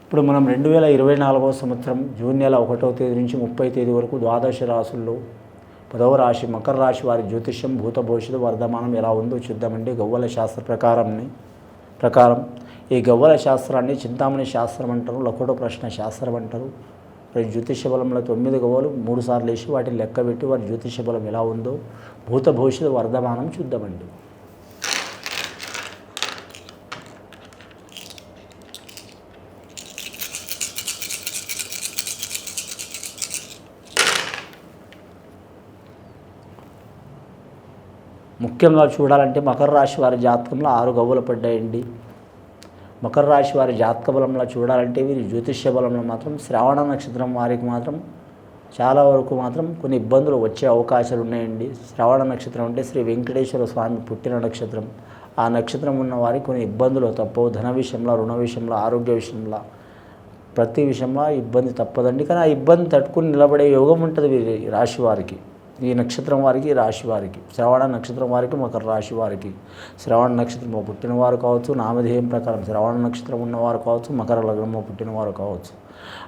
ఇప్పుడు మనం 2024వ సంవత్సరం జూన్ నెల 1వ తేదీ నుంచి 30వ తేదీ వరకు ద్వాదశ రాశుల్లో 10వ రాశి మకర రాశి వారి జ్యోతిష్యం భూత భవిష్యత్తు వర్ధమానం ఎలా ఉందో చూద్దామండి. గవ్వల శాస్త్ర ప్రకారం ఈ గవ్వల శాస్త్రాన్ని చింతామణి శాస్త్రం అంటారు, లకోట ప్రశ్న శాస్త్రం అంటారు. జ్యోతిష బలంలో 9 గవ్వలు 3 సార్లు వేసి వాటిని లెక్కబెట్టి వారి జ్యోతిష బలం ఎలా ఉందో భూత భవిష్యత్తు వర్ధమానం చూద్దామండి. ముఖ్యంగా చూడాలంటే మకర రాశి వారి జాతకంలో 6 గవ్వలు పడ్డాయండి. మకర రాశి వారి జాతక బలంలో చూడాలంటే వీరి జ్యోతిష్య బలంలో మాత్రం శ్రావణ నక్షత్రం వారికి మాత్రం చాలా వరకు మాత్రం కొన్ని ఇబ్బందులు వచ్చే అవకాశాలు ఉన్నాయండి. శ్రావణ నక్షత్రం అంటే శ్రీ వెంకటేశ్వర స్వామి పుట్టిన నక్షత్రం. ఆ నక్షత్రం ఉన్న వారికి కొన్ని ఇబ్బందులు తప్పవు. ధన విషయంలో, రుణ విషయంలో, ఆరోగ్య విషయంలో, ప్రతి విషయంలో ఇబ్బంది తప్పదండి. కానీ ఆ ఇబ్బంది తట్టుకుని నిలబడే యోగం ఉంటుంది వీరి రాశి వారికి, ఈ నక్షత్రం వారికి, రాశి వారికి. శ్రవణ నక్షత్రం వారికి, మకర రాశి వారికి. శ్రవణ నక్షత్రంలో పుట్టినవారు కావచ్చు, నామధేయం ప్రకారం శ్రవణ నక్షత్రం ఉన్నవారు కావచ్చు, మకర లగ్నంలో పుట్టినవారు కావచ్చు.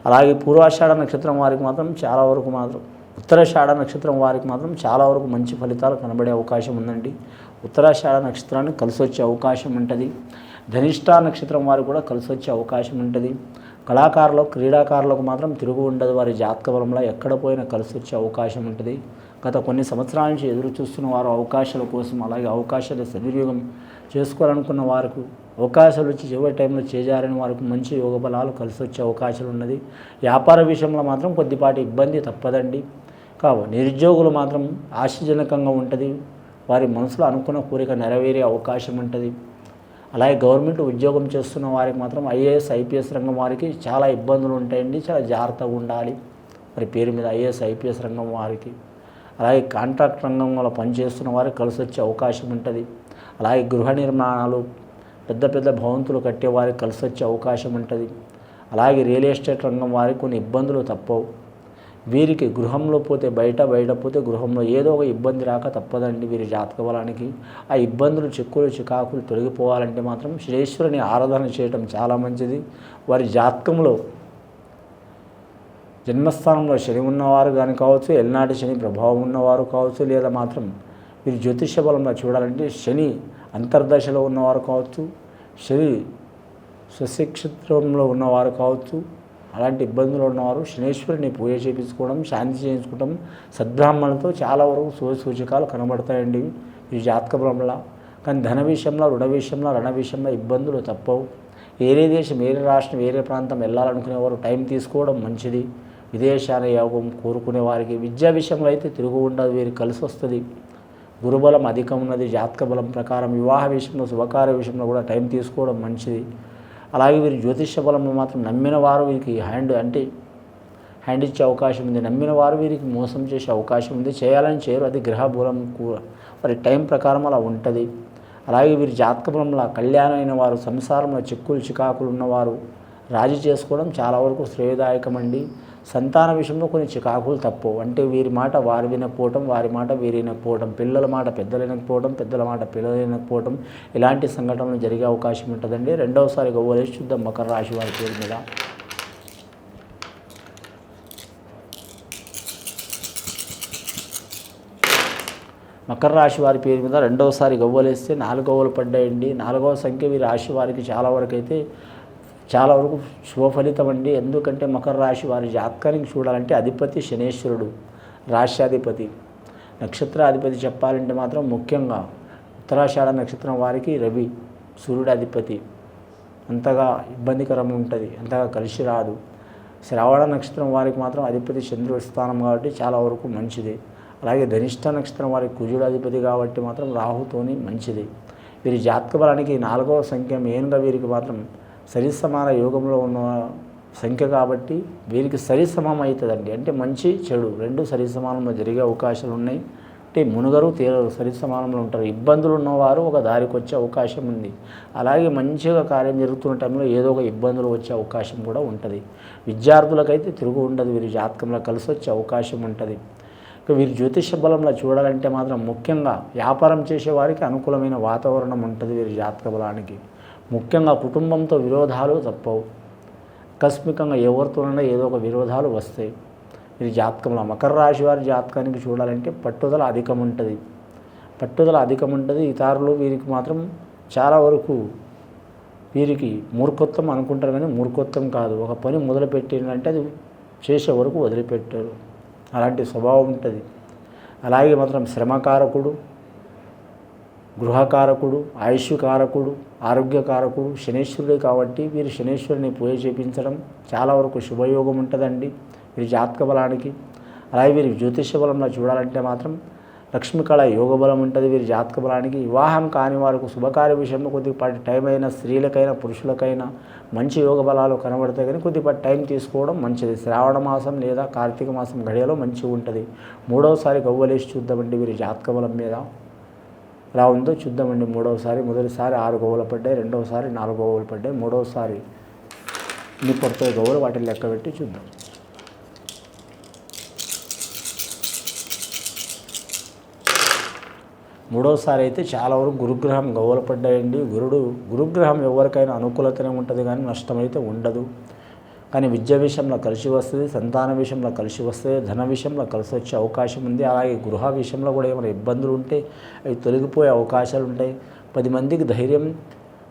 అలాగే పూర్వాషాఢ నక్షత్రం వారికి మాత్రం చాలా వరకు మాత్రం, ఉత్తరాషాఢ నక్షత్రం వారికి మాత్రం చాలా వరకు మంచి ఫలితాలు కనబడే అవకాశం ఉందండి. ఉత్తరాషాఢ నక్షత్రాన్ని కలిసి వచ్చే అవకాశం ఉంటుంది. ధనిష్ట నక్షత్రం వారికి కూడా కలిసి వచ్చే అవకాశం ఉంటుంది. కళాకారులు, క్రీడాకారులకు మాత్రం తిరుగు ఉండదు. వారి జాతక బలంలో ఎక్కడ పోయినా కలిసి వచ్చే అవకాశం ఉంటుంది. గత కొన్ని సంవత్సరాల నుంచి ఎదురు చూస్తున్న వారు అవకాశాల కోసం, అలాగే అవకాశాల సద్వినియోగం చేసుకోవాలనుకున్న వారికి అవకాశాలు వచ్చి చివరి టైంలో చేజారని వారికి మంచి యోగ బలాలు కలిసి వచ్చే అవకాశాలు ఉన్నది. వ్యాపార విషయంలో మాత్రం కొద్దిపాటి ఇబ్బంది తప్పదండి. నిరుద్యోగులు మాత్రం ఆశాజనకంగా ఉంటుంది. వారి మనసులో అనుకున్న కోరిక నెరవేరే అవకాశం ఉంటుంది. అలాగే గవర్నమెంట్ ఉద్యోగం చేస్తున్న వారికి మాత్రం ఐఏఎస్, ఐపీఎస్ రంగం వారికి చాలా ఇబ్బందులు ఉంటాయండి. చాలా జాగ్రత్తగా ఉండాలి మరి పేరు మీద ఐఏఎస్, ఐపీఎస్ రంగం వారికి. అలాగే కాంట్రాక్ట్ రంగంలో పనిచేస్తున్న వారికి కలిసి వచ్చే అవకాశం ఉంటుంది. అలాగే గృహ నిర్మాణాలు, పెద్ద పెద్ద భవంతులు కట్టే వారికి కలిసి వచ్చే అవకాశం ఉంటుంది. అలాగే రియల్ ఎస్టేట్ రంగం వారికి కొన్ని ఇబ్బందులు తప్పవు. వీరికి గృహంలో పోతే బయట పోతే గృహంలో ఏదో ఒక ఇబ్బంది రాక తప్పదండి వీరి జాతక బలానికి. ఆ ఇబ్బందులు, చిక్కులు, చికాకులు తొలగిపోవాలంటే మాత్రం శ్రీశ్వరుని ఆరాధన చేయడం చాలా మంచిది. వారి జాతకంలో జన్మస్థానంలో శని ఉన్నవారు కానీ కావచ్చు, ఎల్నాటి శని ప్రభావం ఉన్నవారు కావచ్చు, లేదా మాత్రం వీరి జ్యోతిష బలంలో చూడాలంటే శని అంతర్దశలో ఉన్నవారు కావచ్చు, శని స్వశిక్షత్రంలో ఉన్నవారు కావచ్చు. అలాంటి ఇబ్బందులు ఉన్నవారు శనేశ్వరుని పూజ చేయించుకోవడం, శాంతి చేయించుకోవడం, సద్బ్రాహ్మణులతో చాలా వరకు సూచకాలు కనబడతాయండి ఈ జాతక బలంలో. కానీ ధన విషయంలో, రుణ విషయంలో, రణ విషయంలో ఇబ్బందులు తప్పవు. వేరే దేశం, వేరే రాష్ట్రం, వేరే ప్రాంతం వెళ్ళాలనుకునేవారు టైం తీసుకోవడం మంచిది. విదేశాల యోగం కోరుకునే వారికి విద్యా విషయంలో అయితే తిరుగు ఉండదు, వీరికి కలిసి వస్తుంది. గురుబలం అధికం ఉన్నది జాతక బలం ప్రకారం. వివాహ విషయంలో, శుభకార్య విషయంలో కూడా టైం తీసుకోవడం మంచిది. అలాగే వీరి జ్యోతిష బలంలో మాత్రం నమ్మిన వారు వీరికి హ్యాండ్ ఇచ్చే అవకాశం ఉంది. నమ్మిన వారు వీరికి మోసం చేసే అవకాశం ఉంది. చేయాలని చేయరు, అది గ్రహ బలం వారి టైం ప్రకారం అలా ఉంటుంది. అలాగే వీరి జాతక బలంలో కళ్యాణం అయిన వారు, సంసారంలో చిక్కులు చికాకులు ఉన్నవారు రాజీ చేసుకోవడం చాలా వరకు శ్రేయదాయకమండి. సంతాన విషయంలో కొన్ని చికాకులు తప్పవు. అంటే వీరి మాట వారు వినకపోవటం, వారి మాట వీరు వినకపోవటం, పిల్లల మాట పెద్దలు వినకపోవడం, పెద్దల మాట పిల్లలు వినకపోవటం, ఇలాంటి సంఘటనలు జరిగే అవకాశం ఉంటుందండి. రెండవసారి గవ్వలేసి చూద్దాం మకర రాశి వారి పేరు మీద. మకర రాశి వారి పేరు మీద రెండవసారి గవ్వలేస్తే 4 గవ్వలు పడ్డాయండి. 4వ సంఖ్య వీరి రాశి వారికి చాలా వరకు శుభ ఫలితం అండి. ఎందుకంటే మకర రాశి వారి జాతకానికి చూడాలంటే అధిపతి శనేశ్వరుడు, రాశ్యాధిపతి, నక్షత్రాధిపతి చెప్పాలంటే మాత్రం ముఖ్యంగా ఉత్తరాషాఢ నక్షత్రం వారికి రవి, సూర్యుడు అధిపతి. అంతగా ఇబ్బందికరంగా ఉంటుంది, అంతగా కలిసి రాదు. శ్రావణ నక్షత్రం వారికి మాత్రం అధిపతి చంద్రుడి స్థానం కాబట్టి చాలా వరకు మంచిది. అలాగే ధనిష్ట నక్షత్రం వారికి కుజుడు అధిపతి కాబట్టి మాత్రం రాహుతోని మంచిది. వీరి జాతక బలానికి 4వ సంఖ్య మెయిన్గా వీరికి మాత్రం సరిసమాన యోగంలో ఉన్న సంఖ్య కాబట్టి వీరికి సరిసమం అవుతుందండి. అంటే మంచి చెడు రెండు సరిసమానంలో జరిగే అవకాశాలు ఉన్నాయి. అంటే మునుగరు తేలరు, సరిసమానంలో ఉంటారు. ఇబ్బందులు ఉన్నవారు ఒక దారికి వచ్చే అవకాశం ఉంది. అలాగే మంచిగా కార్యం జరుగుతున్న టైంలో ఏదో ఒక ఇబ్బందులు వచ్చే అవకాశం కూడా ఉంటుంది. విద్యార్థులకైతే తిరుగు ఉండదు, వీరి జాతకంలో కలిసి వచ్చే అవకాశం ఉంటుంది. వీరి జ్యోతిష బలంలో చూడాలంటే మాత్రం ముఖ్యంగా వ్యాపారం చేసేవారికి అనుకూలమైన వాతావరణం ఉంటుంది వీరి జాతక బలానికి. ముఖ్యంగా కుటుంబంతో విరోధాలు తప్పవు. ఆకస్మికంగా ఎవరితోనైనా ఏదో ఒక విరోధాలు వస్తాయి. వీరి జాతకంలో మకర రాశి వారి జాతకానికి చూడాలంటే పట్టుదల అధికం ఉంటుంది. పట్టుదల అధికం ఉంటుంది. ఇతరులు వీరికి మాత్రం చాలా వరకు వీరికి మూర్ఖత్వం అనుకుంటారు, కానీ మూర్ఖత్వం కాదు. ఒక పని మొదలుపెట్టిందంటే అది చేసే వరకు వదిలిపెట్టారు. అలాంటి స్వభావం ఉంటుంది. అలాగే మాత్రం శ్రమకారకుడు, గృహకారకుడు, ఆయుష్కారకుడు, ఆరోగ్యకారకుడు శనేశ్వరుడే కాబట్టి వీరు శనేశ్వరుని పూజ చేయించడం చాలా వరకు శుభయోగం ఉంటుందండి వీరి జాతక బలానికి. అలాగే వీరి జ్యోతిష బలంలో చూడాలంటే మాత్రం లక్ష్మీకళ యోగ బలం ఉంటుంది వీరి జాతక బలానికి. వివాహం కాని వారికి శుభకార్య విషయంలో కొద్దిపాటి టైం అయినా స్త్రీలకైనా పురుషులకైనా మంచి యోగ బలాలు కనబడతాయి, కానీ కొద్దిపాటి టైం తీసుకోవడం మంచిది. శ్రావణ మాసం లేదా కార్తీక మాసం గడియలో మంచిగా ఉంటుంది. మూడవసారి గవ్వలేసి చూద్దామండి వీరి జాతక బలం మీద ఎలా ఉందో చూద్దామండి. మొదటిసారి 6 గవ్వలు పడ్డాయి, రెండవసారి 4 గవ్వలు పడ్డాయి, మూడవసారి ఇన్ని పడుతాయి గవ్వలు, వాటిని లెక్క పెట్టి చూద్దాం. మూడవసారి అయితే చాలా వరకు గురుగ్రహం గవ్వలు పడ్డాయండి. గురుగ్రహం ఎవరికైనా అనుకూలతనే ఉంటుంది, కానీ నష్టమైతే ఉండదు. కానీ విద్య విషయంలో కలిసి వస్తుంది, సంతాన విషయంలో కలిసి వస్తుంది, ధన విషయంలో కలిసి వచ్చే అవకాశం ఉంది. అలాగే గృహ విషయంలో కూడా ఏమైనా ఇబ్బందులు ఉంటే అవి తొలగిపోయే అవకాశాలు ఉంటాయి. 10 మందికి ధైర్యం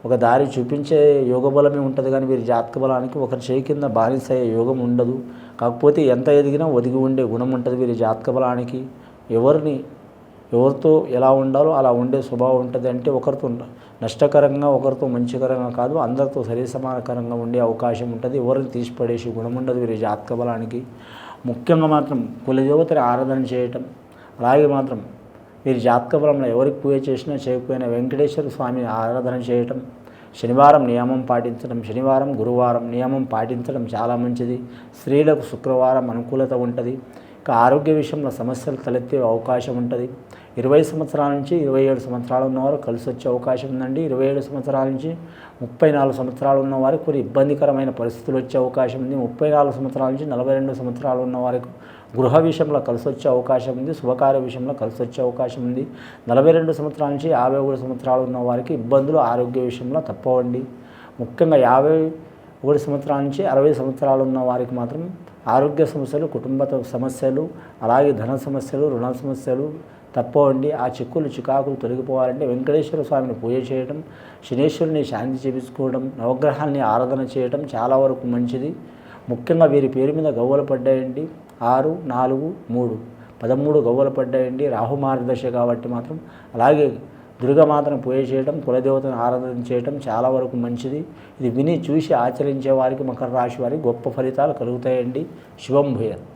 ఒక దారి చూపించే యోగ బలమే ఉంటుంది, కానీ వీరి జాతక బలానికి ఒకరి చేయి కింద బానిస అయ్యే యోగం ఉండదు. కాకపోతే ఎంత ఎదిగినా ఒదిగి ఉండే గుణం ఉంటుంది వీరి జాతక బలానికి. ఎవరితో ఎలా ఉండాలో అలా ఉండే స్వభావం ఉంటుంది. అంటే ఒకరితో నష్టకరంగా ఒకరితో మంచికరంగా కాదు, అందరితో సమానకరంగా ఉండే అవకాశం ఉంటుంది. ఎవరిని తీసిపడేసి గుణం ఉండదు వీరి జాతక బలానికి. ముఖ్యంగా మాత్రం కులదేవతని ఆరాధన చేయటం, అలాగే మాత్రం వీరి జాతక బలంలో ఎవరికి పూజ చేసినా చేయకపోయినా వెంకటేశ్వర స్వామిని ఆరాధన చేయటం, శనివారం నియమం పాటించడం, శనివారం గురువారం నియమం పాటించడం చాలా మంచిది. స్త్రీలకు శుక్రవారం అనుకూలత ఉంటుంది. ఇక ఆరోగ్య విషయంలో సమస్యలు తలెత్తే అవకాశం ఉంటుంది. 20 సంవత్సరాల నుంచి 27 సంవత్సరాలు ఉన్నవారు కలిసి వచ్చే అవకాశం ఉందండి. 27 సంవత్సరాల నుంచి 34 సంవత్సరాలు ఉన్నవారికి కొన్ని ఇబ్బందికరమైన పరిస్థితులు వచ్చే అవకాశం ఉంది. 34 సంవత్సరాల నుంచి 42 సంవత్సరాలు ఉన్నవారికి గృహ విషయంలో కలిసి వచ్చే అవకాశం ఉంది. శుభకార్య విషయంలో కలిసి వచ్చే అవకాశం ఉంది. 42 సంవత్సరాల నుంచి 51 సంవత్సరాలు ఉన్నవారికి ఇబ్బందులు ఆరోగ్య విషయంలో తప్పవండి. ముఖ్యంగా 51 సంవత్సరాల నుంచి 60 సంవత్సరాలు ఉన్న వారికి మాత్రం ఆరోగ్య సమస్యలు, కుటుంబ సమస్యలు, అలాగే ధన సమస్యలు, రుణ సమస్యలు తప్పవండి. ఆ చిక్కులు చికాకులు తొలగిపోవాలంటే వెంకటేశ్వర స్వామిని పూజ చేయడం, శనేశ్వరుని శాంతి చేయించుకోవడం, నవగ్రహాన్ని ఆరాధన చేయడం చాలా వరకు మంచిది. ముఖ్యంగా వీరి పేరు మీద గవ్వలు పడ్డాయండి. 6, 4, 3 13 గవ్వలు పడ్డాయండి. రాహు మార్గదర్శ కాబట్టి మాత్రం అలాగే దుర్గమాతను పూజ చేయడం, కులదేవతను ఆరాధన చేయడం చాలా వరకు మంచిది. ఇది విని చూసి ఆచరించే వారికి మకర రాశి వారికి గొప్ప ఫలితాలు కలుగుతాయండి. శుభం భూయాత్.